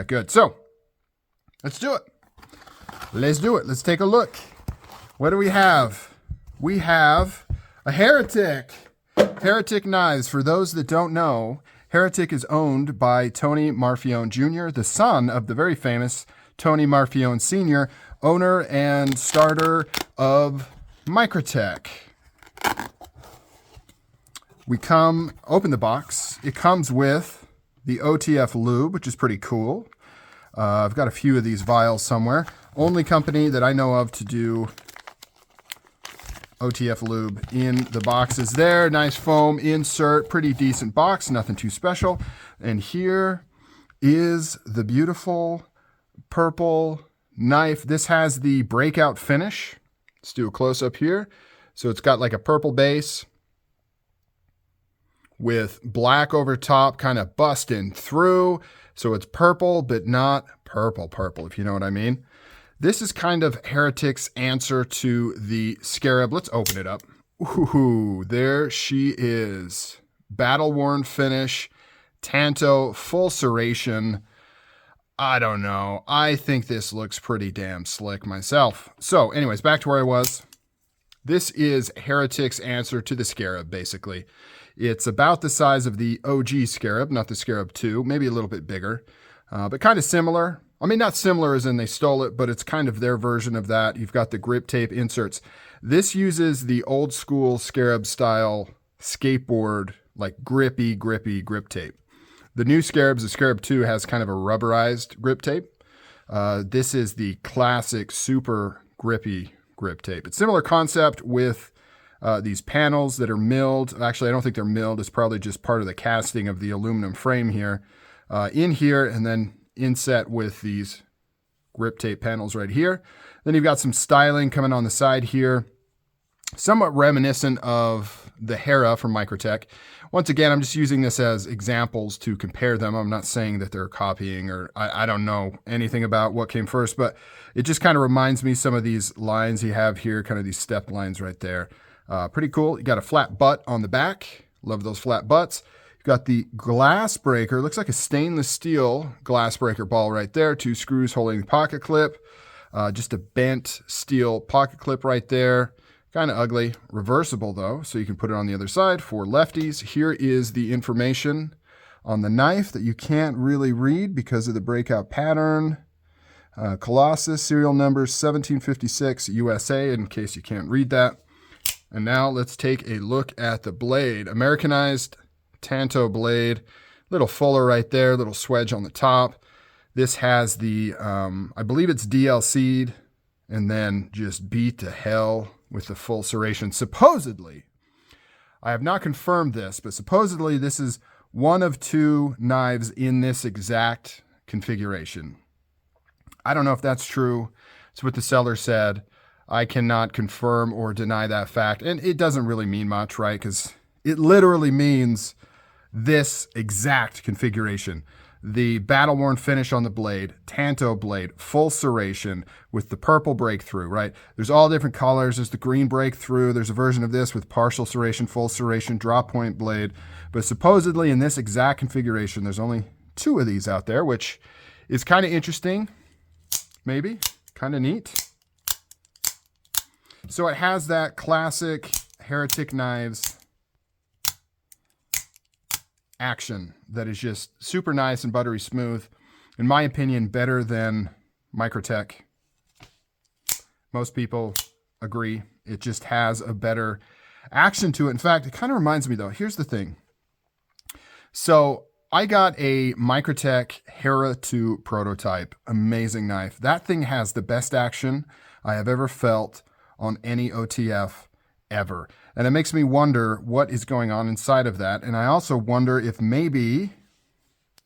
Good. So let's do it. Let's do it. Let's take a look. What do we have? We have a Heretic. Heretic knives. For those that don't know, Heretic is owned by Tony Marfione Jr., the son of the very famous Tony Marfione Sr., owner and starter of Microtech. We open the box. It comes with the OTF lube, which is pretty cool. I've got a few of these vials somewhere. Only company that I know of to do OTF lube in the box is there. Nice foam insert, pretty decent box, nothing too special. And here is the beautiful purple knife. This has the breakout finish. Let's do a close-up here. So it's got like a purple base with black over top, kind of busting through. So it's purple, but not purple, if you know what I mean. This is kind of Heretic's answer to the Scarab. Let's open it up. Ooh, there she is. Battle-worn finish, Tanto, full serration. I don't know. I think this looks pretty damn slick myself. So anyways, back to where I was. This is Heretic's answer to the Scarab, basically. It's about the size of the OG Scarab, not the Scarab 2, maybe a little bit bigger, but kind of similar. I mean, not similar as in they stole it, but it's kind of their version of that. You've got the grip tape inserts. This uses the old school Scarab style skateboard, like grippy grip tape. The new Scarabs, the Scarab 2 has kind of a rubberized grip tape. This is the classic super grippy grip tape. It's similar concept with these panels that are milled. Actually, I don't think they're milled. It's probably just part of the casting of the aluminum frame here. In here, and then inset with these grip tape panels right here. Then you've got some styling coming on the side here. Somewhat reminiscent of the Hera from Microtech. Once again, I'm just using this as examples to compare them. I'm not saying that they're copying, or I don't know anything about what came first, but it just kind of reminds me some of these lines you have here, kind of these step lines right there. Pretty cool. You got a flat butt on the back. Love those flat butts. You've got the glass breaker. Looks like a stainless steel glass breaker ball right there. 2 screws holding the pocket clip. Just a bent steel pocket clip right there. Kind of ugly. Reversible though, so you can put it on the other side for lefties. Here is the information on the knife that you can't really read because of the breakout pattern. Colossus, serial number 1756 USA, in case you can't read that. And now let's take a look at the blade. Americanized Tanto blade. Little fuller right there, little swedge on the top. This has the, I believe it's DLC'd, and then just beat to hell with the full serration. Supposedly, I have not confirmed this, but supposedly this is one of 2 knives in this exact configuration. I don't know if that's true. It's what the seller said. I cannot confirm or deny that fact. And it doesn't really mean much, right? Because it literally means this exact configuration. The battle-worn finish on the blade, Tanto blade, full serration with the purple breakthrough, right? There's all different colors. There's the green breakthrough. There's a version of this with partial serration, full serration, drop point blade. But supposedly in this exact configuration, there's only 2 of these out there, which is kind of interesting, maybe, kind of neat. So it has that classic Heretic knives action that is just super nice and buttery smooth. In my opinion, better than Microtech. Most people agree. It just has a better action to it. In fact, it kind of reminds me though, here's the thing. So I got a Microtech Hera 2 prototype, amazing knife. That thing has the best action I have ever felt on any OTF ever. And it makes me wonder what is going on inside of that. And I also wonder if maybe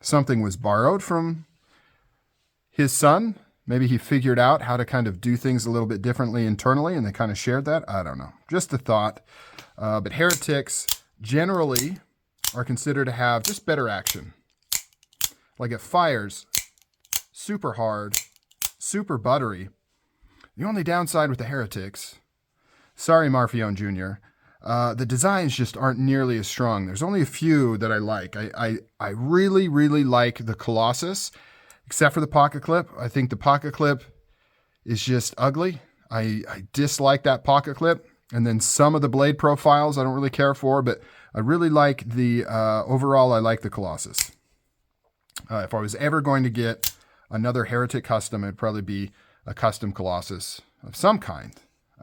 something was borrowed from his son. Maybe he figured out how to kind of do things a little bit differently internally and they kind of shared that. I don't know. Just a thought. But Heretics generally are considered to have just better action. Like it fires super hard, super buttery. The only downside with the Heretics, sorry Marfione Jr., the designs just aren't nearly as strong. There's only a few that I like. I really, really like the Colossus. except for the pocket clip. I think the pocket clip is just ugly. I dislike that pocket clip. And then some of the blade profiles I don't really care for, but I really like the, overall I like the Colossus. If I was ever going to get another Heretic custom, it'd probably be a custom Colossus of some kind.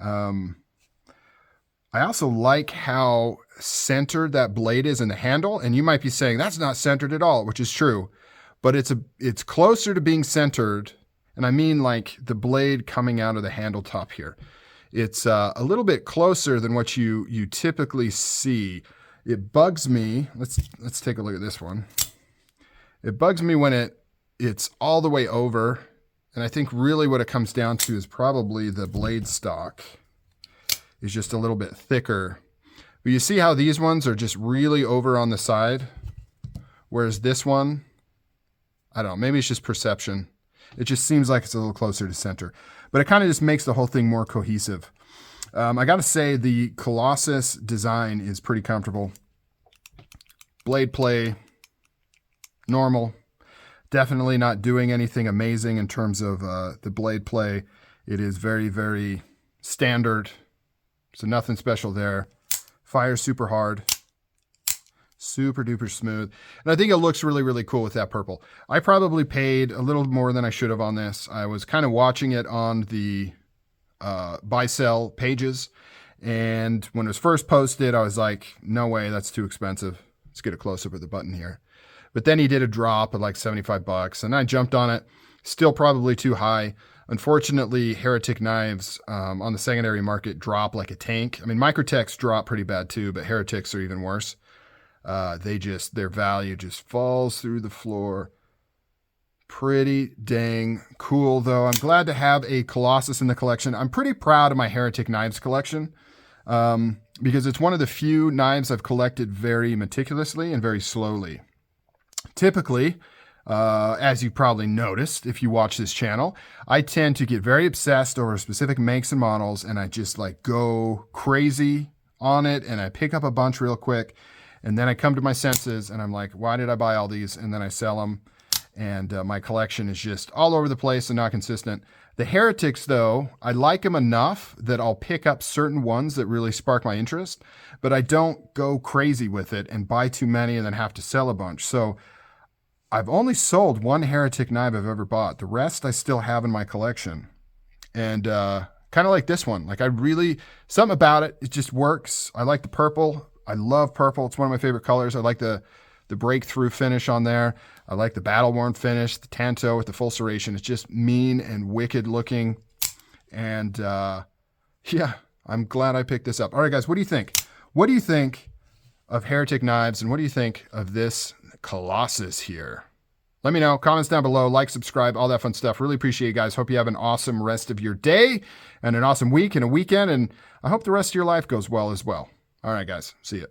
I also like how centered that blade is in the handle. And you might be saying that's not centered at all, which is true, but it's closer to being centered. And I mean like the blade coming out of the handle top here. It's a little bit closer than what you typically see. It bugs me. Let's take a look at this one. It bugs me when it's all the way over. And I think really what it comes down to is probably the blade stock is just a little bit thicker. But you see how these ones are just really over on the side? Whereas this one, I don't know, maybe it's just perception. It just seems like it's a little closer to center. But it kind of just makes the whole thing more cohesive. I got to say the Colossus design is pretty comfortable. Blade play, normal. Definitely not doing anything amazing in terms of the blade play. It is very, very standard. So nothing special there. Fires super hard. Super duper smooth. And I think it looks really, really cool with that purple. I probably paid a little more than I should have on this. I was kind of watching it on the buy sell pages. And when it was first posted, I was like, no way, that's too expensive. Let's get a close up of the button here. But then he did a drop at like 75 bucks and I jumped on it. Still probably too high. Unfortunately, Heretic knives on the secondary market drop like a tank. I mean, Microtechs drop pretty bad too, but Heretics are even worse. Their value just falls through the floor. Pretty dang cool though. I'm glad to have a Colossus in the collection. I'm pretty proud of my Heretic knives collection because it's one of the few knives I've collected very meticulously and very slowly. Typically, as you probably noticed if you watch this channel, I tend to get very obsessed over specific makes and models and I just like go crazy on it and I pick up a bunch real quick and then I come to my senses and I'm like, why did I buy all these? And then I sell them and my collection is just all over the place and not consistent. The Heretics though, I like them enough that I'll pick up certain ones that really spark my interest, but I don't go crazy with it and buy too many and then have to sell a bunch. So I've only sold one Heretic knife I've ever bought. The rest I still have in my collection. And kind of like this one. Like something about it, it just works. I like the purple. I love purple. It's one of my favorite colors. I like the breakthrough finish on there. I like the battle-worn finish, the tanto with the full serration. It's just mean and wicked looking. And yeah, I'm glad I picked this up. All right, guys, what do you think? What do you think of Heretic knives? And what do you think of this Colossus here? Let me know. Comments down below. Like, subscribe, all that fun stuff. Really appreciate you guys. Hope you have an awesome rest of your day and an awesome week and a weekend. And I hope the rest of your life goes well as well. All right, guys. See ya.